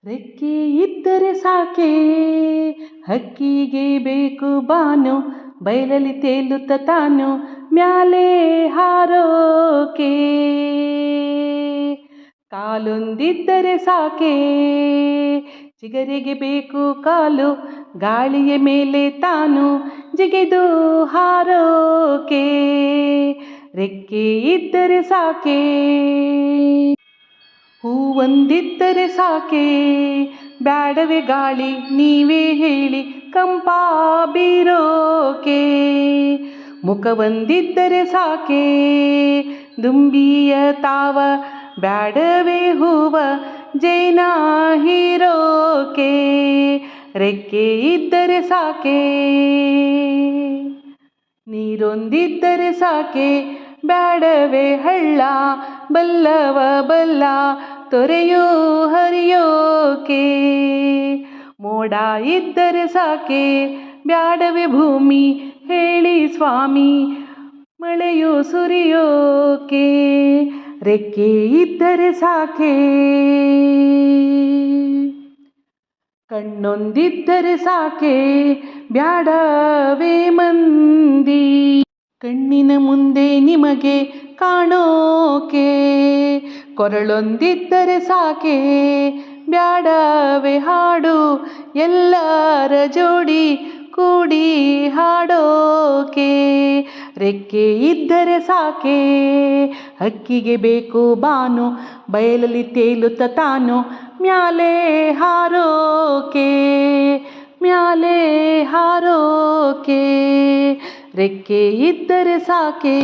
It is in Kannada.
ರೆಕ್ಕೆ ಇದ್ದರೆ ಸಾಕೆ ಹಕ್ಕಿಗೆ ಬೇಕು ಬಾನು, ಬಯಲಲ್ಲಿ ತೇಲುತ್ತ ತಾನು ಮ್ಯಾಲೆ ಹಾರೋಕೆ. ಕಾಲೊಂದಿದ್ದರೆ ಸಾಕೆ ಚಿಗರೆಗೆ ಬೇಕು ಕಾಲು, ಗಾಳಿಯ ಮೇಲೆ ತಾನು ಜಿಗಿದು ಹಾರೋಕೆ. ರೆಕ್ಕೆ ಇದ್ದರೆ ಸಾಕೆ ಹೂವೊಂದಿದ್ದರೆ ಸಾಕೆ, ಬ್ಯಾಡವೆ ಗಾಳಿ ನೀವೇ ಹೇಳಿ ಕಂಪ ಬೀರೋಕೆ. ಮುಖವೊಂದಿದ್ದರೆ ಸಾಕೆ ದುಂಬಿಯ ತಾವ, ಬ್ಯಾಡವೆ ಹೂವ ಜೈನ ಹೀರೋಕೆ. ರೆಕ್ಕೆ ಇದ್ದರೆ ಸಾಕೆ ನೀರೊಂದಿದ್ದರೆ ಸಾಕೆ, ಬ್ಯಾಡವೆ ಹಳ್ಳ ಬಲ್ಲವ ಬಲ್ಲ ತೊರೆಯೋ ಹರಿಯೋಕೆ. ಮೋಡ ಇದ್ದರೆ ಸಾಕೆ ಬ್ಯಾಡವೆ ಭೂಮಿ ಹೇಳಿ ಸ್ವಾಮಿ ಮಳೆಯು ಸುರಿಯೋಕೆ. ರೆಕ್ಕೆ ಇದ್ದರೆ ಸಾಕೆ ಕಣ್ಣೊಂದಿದ್ದರೆ ಸಾಕೆ, ಬ್ಯಾಡವೇ ಮಂದಿ ಕಣ್ಣಿನ ಮುಂದೆ ನಿಮಗೆ ಕಾಣೋಕೆ. ಕೊರಳೊಂದಿದ್ದರೆ ಸಾಕೆ ಬ್ಯಾಡವೇ ಹಾಡು, ಎಲ್ಲರ ಜೋಡಿ ಕೂಡಿ ಹಾಡೋಕೆ. ರೆಕ್ಕೆ ಇದ್ದರೆ ಸಾಕೆ ಹಕ್ಕಿಗೆ ಬೇಕು ಬಾನು, ಬಯಲಲ್ಲಿ ತೇಲುತ್ತ ತಾನು ಮ್ಯಾಲೆ ಹಾರೋಕೆ. ಮ್ಯಾಲೆ ಹಾರೋಕೆ ರೆಕ್ಕೆ ಇದ್ದರೆ ಸಾಕೆ.